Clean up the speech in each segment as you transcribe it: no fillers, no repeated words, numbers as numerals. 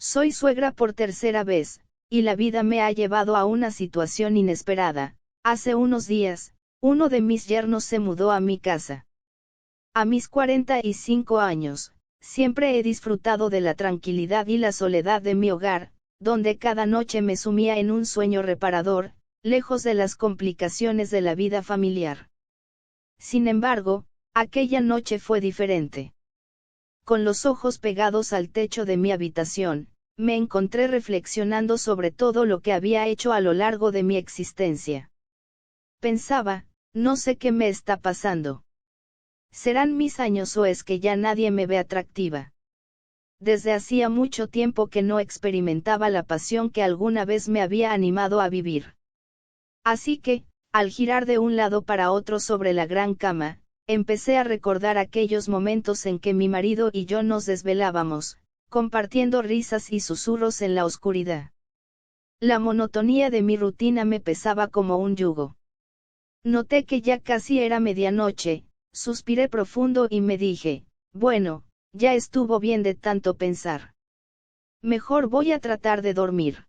Soy suegra por tercera vez, y la vida me ha llevado a una situación inesperada. Hace unos días, uno de mis yernos se mudó a mi casa. A mis 45 años, siempre he disfrutado de la tranquilidad y la soledad de mi hogar, donde cada noche me sumía en un sueño reparador, lejos de las complicaciones de la vida familiar. Sin embargo, aquella noche fue diferente. Con los ojos pegados al techo de mi habitación, me encontré reflexionando sobre todo lo que había hecho a lo largo de mi existencia. Pensaba, no sé qué me está pasando. ¿Serán mis años o es que ya nadie me ve atractiva? Desde hacía mucho tiempo que no experimentaba la pasión que alguna vez me había animado a vivir. Así que, al girar de un lado para otro sobre la gran cama, empecé a recordar aquellos momentos en que mi marido y yo nos desvelábamos, compartiendo risas y susurros en la oscuridad. La monotonía de mi rutina me pesaba como un yugo. Noté que ya casi era medianoche, suspiré profundo y me dije, bueno, ya estuvo bien de tanto pensar. Mejor voy a tratar de dormir.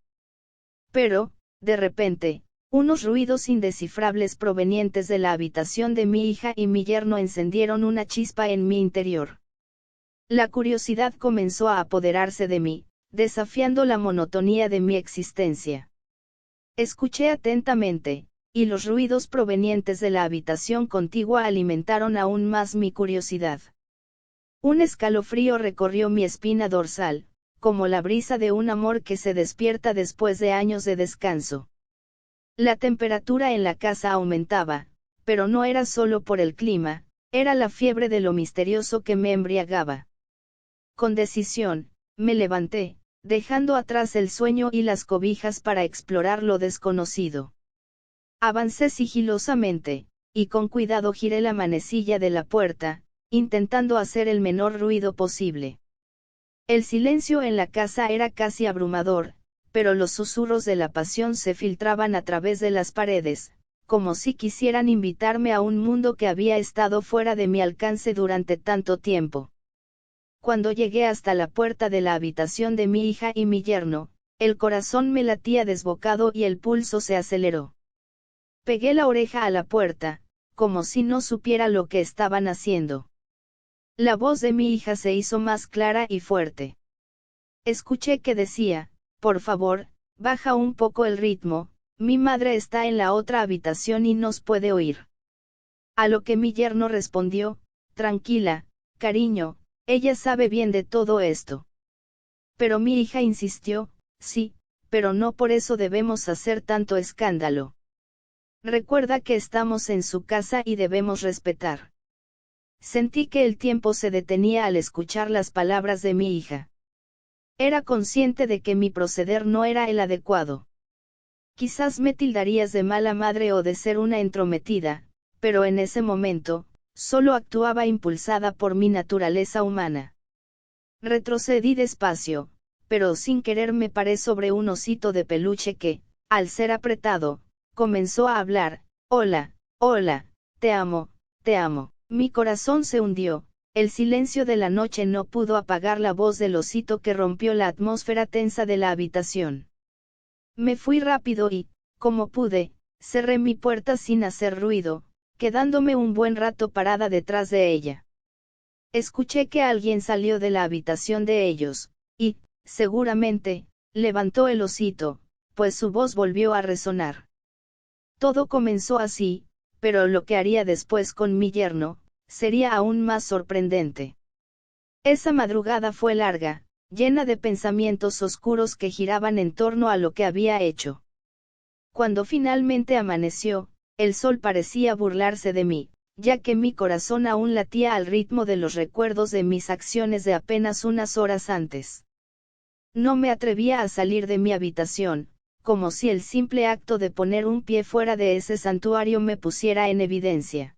Pero, de repente, unos ruidos indescifrables provenientes de la habitación de mi hija y mi yerno encendieron una chispa en mi interior. La curiosidad comenzó a apoderarse de mí, desafiando la monotonía de mi existencia. Escuché atentamente, y los ruidos provenientes de la habitación contigua alimentaron aún más mi curiosidad. Un escalofrío recorrió mi espina dorsal, como la brisa de un amor que se despierta después de años de descanso. La temperatura en la casa aumentaba, pero no era solo por el clima, era la fiebre de lo misterioso que me embriagaba. Con decisión, me levanté, dejando atrás el sueño y las cobijas para explorar lo desconocido. Avancé sigilosamente, y con cuidado giré la manecilla de la puerta, intentando hacer el menor ruido posible. El silencio en la casa era casi abrumador, pero los susurros de la pasión se filtraban a través de las paredes, como si quisieran invitarme a un mundo que había estado fuera de mi alcance durante tanto tiempo. Cuando llegué hasta la puerta de la habitación de mi hija y mi yerno, el corazón me latía desbocado y el pulso se aceleró. Pegué la oreja a la puerta, como si no supiera lo que estaban haciendo. La voz de mi hija se hizo más clara y fuerte. Escuché que decía, por favor, baja un poco el ritmo, mi madre está en la otra habitación y nos puede oír. A lo que mi yerno respondió, tranquila, cariño, ella sabe bien de todo esto. Pero mi hija insistió, sí, pero no por eso debemos hacer tanto escándalo. Recuerda que estamos en su casa y debemos respetar. Sentí que el tiempo se detenía al escuchar las palabras de mi hija. Era consciente de que mi proceder no era el adecuado. Quizás me tildarías de mala madre o de ser una entrometida, pero en ese momento, solo actuaba impulsada por mi naturaleza humana. Retrocedí despacio, pero sin querer me paré sobre un osito de peluche que, al ser apretado, comenzó a hablar, hola, hola, te amo, te amo. Mi corazón se hundió, el silencio de la noche no pudo apagar la voz del osito que rompió la atmósfera tensa de la habitación. Me fui rápido y, como pude, cerré mi puerta sin hacer ruido, quedándome un buen rato parada detrás de ella. Escuché que alguien salió de la habitación de ellos, y, seguramente, levantó el osito, pues su voz volvió a resonar. Todo comenzó así, pero lo que haría después con mi yerno, sería aún más sorprendente. Esa madrugada fue larga, llena de pensamientos oscuros que giraban en torno a lo que había hecho. Cuando finalmente amaneció, el sol parecía burlarse de mí, ya que mi corazón aún latía al ritmo de los recuerdos de mis acciones de apenas unas horas antes. No me atrevía a salir de mi habitación, como si el simple acto de poner un pie fuera de ese santuario me pusiera en evidencia.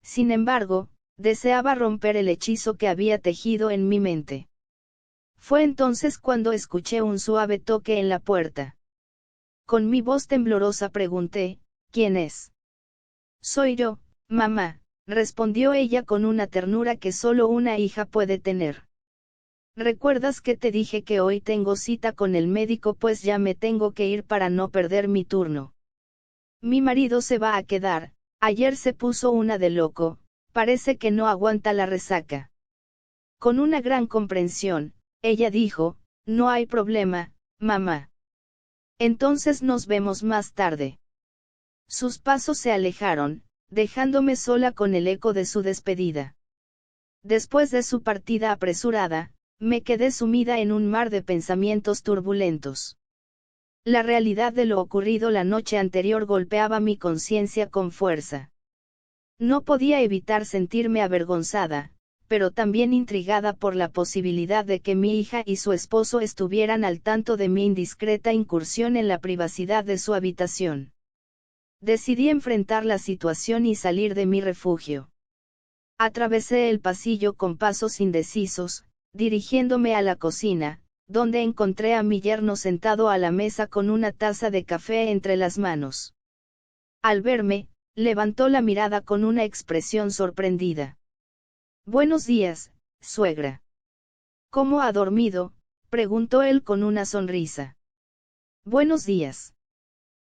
Sin embargo, deseaba romper el hechizo que había tejido en mi mente. Fue entonces cuando escuché un suave toque en la puerta. Con mi voz temblorosa pregunté, ¿quién es? Soy yo, mamá, respondió ella con una ternura que solo una hija puede tener. ¿Recuerdas que te dije que hoy tengo cita con el médico? Pues ya me tengo que ir para no perder mi turno. Mi marido se va a quedar, ayer se puso una de loco, parece que no aguanta la resaca. Con una gran comprensión, ella dijo, no hay problema, mamá. Entonces nos vemos más tarde. Sus pasos se alejaron, dejándome sola con el eco de su despedida. Después de su partida apresurada, me quedé sumida en un mar de pensamientos turbulentos. La realidad de lo ocurrido la noche anterior golpeaba mi conciencia con fuerza. No podía evitar sentirme avergonzada, pero también intrigada por la posibilidad de que mi hija y su esposo estuvieran al tanto de mi indiscreta incursión en la privacidad de su habitación. Decidí enfrentar la situación y salir de mi refugio. Atravesé el pasillo con pasos indecisos, dirigiéndome a la cocina, donde encontré a mi yerno sentado a la mesa con una taza de café entre las manos. Al verme, levantó la mirada con una expresión sorprendida. «Buenos días, suegra». «¿Cómo ha dormido?», preguntó él con una sonrisa. «Buenos días».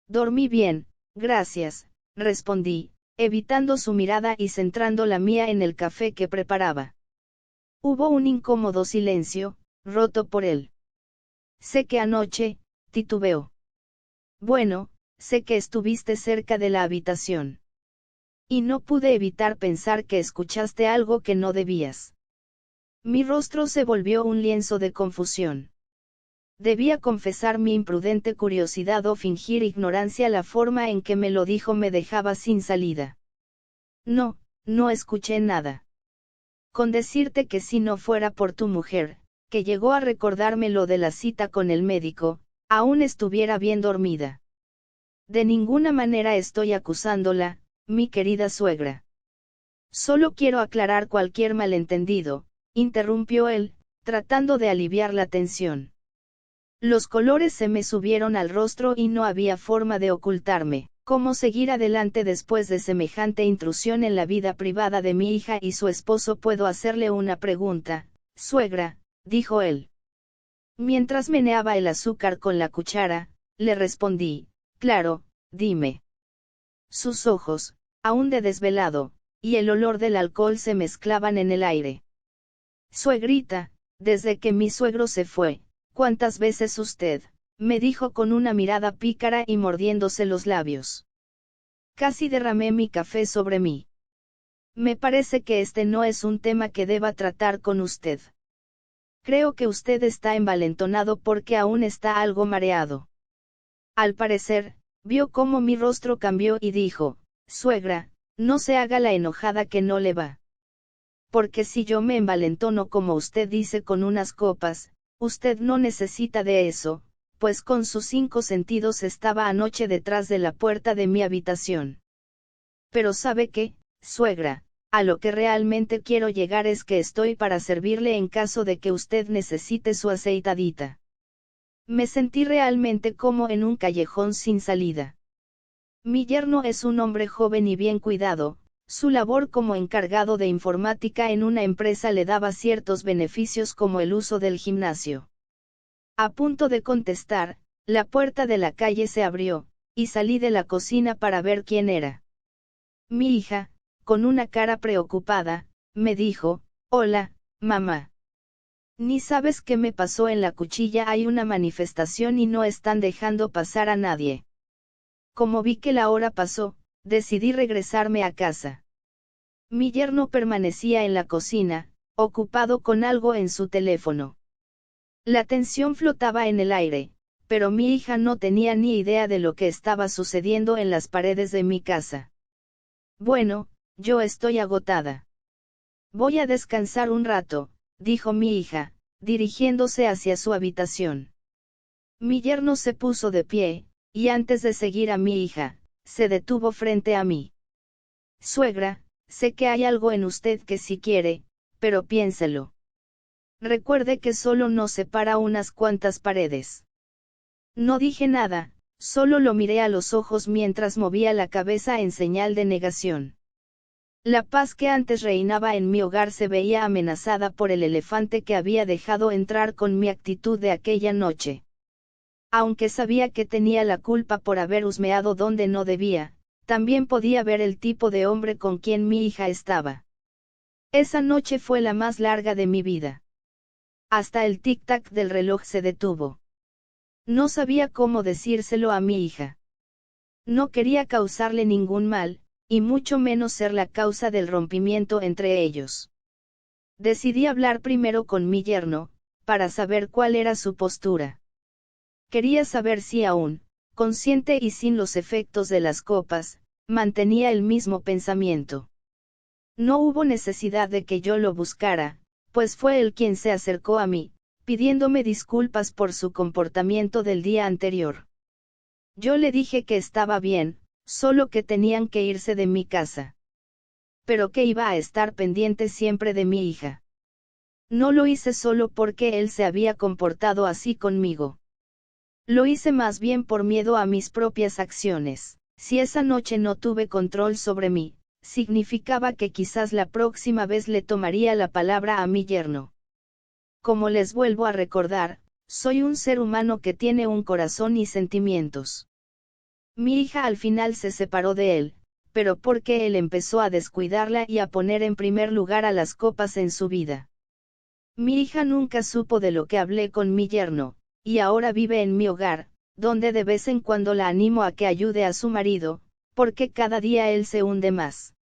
«Dormí bien, gracias», respondí, evitando su mirada y centrando la mía en el café que preparaba. Hubo un incómodo silencio, roto por él. «Sé que anoche», titubeó. «Bueno, sé que estuviste cerca de la habitación. Y no pude evitar pensar que escuchaste algo que no debías». Mi rostro se volvió un lienzo de confusión. Debía confesar mi imprudente curiosidad o fingir ignorancia. La forma en que me lo dijo me dejaba sin salida. «No, no escuché nada. Con decirte que si no fuera por tu mujer, que llegó a recordarme lo de la cita con el médico, aún estuviera bien dormida». «De ninguna manera estoy acusándola, mi querida suegra. Solo quiero aclarar cualquier malentendido», interrumpió él, tratando de aliviar la tensión. Los colores se me subieron al rostro y no había forma de ocultarme. ¿Cómo seguir adelante después de semejante intrusión en la vida privada de mi hija y su esposo? «Puedo hacerle una pregunta, suegra», dijo él. Mientras meneaba el azúcar con la cuchara, le respondí, «Claro, dime». Sus ojos, aún de desvelado, y el olor del alcohol se mezclaban en el aire. «Suegrita, desde que mi suegro se fue, ¿cuántas veces usted?», me dijo con una mirada pícara y mordiéndose los labios. Casi derramé mi café sobre mí. «Me parece que este no es un tema que deba tratar con usted. Creo que usted está envalentonado porque aún está algo mareado». Al parecer, vio cómo mi rostro cambió y dijo, «Suegra, no se haga la enojada que no le va. Porque si yo me envalentono como usted dice con unas copas, usted no necesita de eso, pues con sus 5 sentidos estaba anoche detrás de la puerta de mi habitación». «Pero ¿sabe qué, suegra? A lo que realmente quiero llegar es que estoy para servirle en caso de que usted necesite su aceitadita». Me sentí realmente como en un callejón sin salida. Mi yerno es un hombre joven y bien cuidado, su labor como encargado de informática en una empresa le daba ciertos beneficios como el uso del gimnasio. A punto de contestar, la puerta de la calle se abrió, y salí de la cocina para ver quién era. Mi hija, con una cara preocupada, me dijo, «Hola, mamá. Ni sabes qué me pasó en la cuchilla. Hay una manifestación y no están dejando pasar a nadie». Como vi que la hora pasó, decidí regresarme a casa. Mi yerno permanecía en la cocina, ocupado con algo en su teléfono. La tensión flotaba en el aire, pero mi hija no tenía ni idea de lo que estaba sucediendo en las paredes de mi casa. «Bueno, yo estoy agotada. Voy a descansar un rato», dijo mi hija, dirigiéndose hacia su habitación. Mi yerno se puso de pie, y antes de seguir a mi hija, se detuvo frente a mí. «Suegra, sé que hay algo en usted que sí quiere, pero piénselo. Recuerde que solo nos separa unas cuantas paredes». No dije nada, solo lo miré a los ojos mientras movía la cabeza en señal de negación. La paz que antes reinaba en mi hogar se veía amenazada por el elefante que había dejado entrar con mi actitud de aquella noche. Aunque sabía que tenía la culpa por haber husmeado donde no debía, también podía ver el tipo de hombre con quien mi hija estaba. Esa noche fue la más larga de mi vida. Hasta el tic-tac del reloj se detuvo. No sabía cómo decírselo a mi hija. No quería causarle ningún mal, y mucho menos ser la causa del rompimiento entre ellos. Decidí hablar primero con mi yerno, para saber cuál era su postura. Quería saber si aún, consciente y sin los efectos de las copas, mantenía el mismo pensamiento. No hubo necesidad de que yo lo buscara, pues fue él quien se acercó a mí, pidiéndome disculpas por su comportamiento del día anterior. Yo le dije que estaba bien, solo que tenían que irse de mi casa. Pero que iba a estar pendiente siempre de mi hija. No lo hice solo porque él se había comportado así conmigo. Lo hice más bien por miedo a mis propias acciones. Si esa noche no tuve control sobre mí, significaba que quizás la próxima vez le tomaría la palabra a mi yerno. Como les vuelvo a recordar, soy un ser humano que tiene un corazón y sentimientos. Mi hija al final se separó de él, pero porque él empezó a descuidarla y a poner en primer lugar a las copas en su vida. Mi hija nunca supo de lo que hablé con mi yerno, y ahora vive en mi hogar, donde de vez en cuando la animo a que ayude a su marido, porque cada día él se hunde más.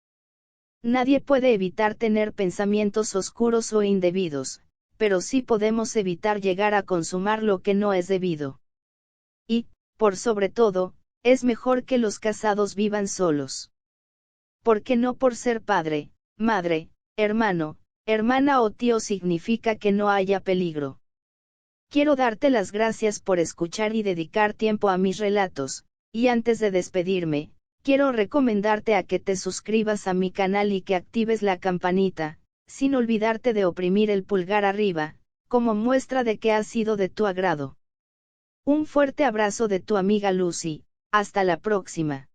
Nadie puede evitar tener pensamientos oscuros o indebidos, pero sí podemos evitar llegar a consumar lo que no es debido. Y, por sobre todo, es mejor que los casados vivan solos. Porque no por ser padre, madre, hermano, hermana o tío significa que no haya peligro. Quiero darte las gracias por escuchar y dedicar tiempo a mis relatos, y antes de despedirme, quiero recomendarte a que te suscribas a mi canal y que actives la campanita, sin olvidarte de oprimir el pulgar arriba, como muestra de que ha sido de tu agrado. Un fuerte abrazo de tu amiga Lucy, hasta la próxima.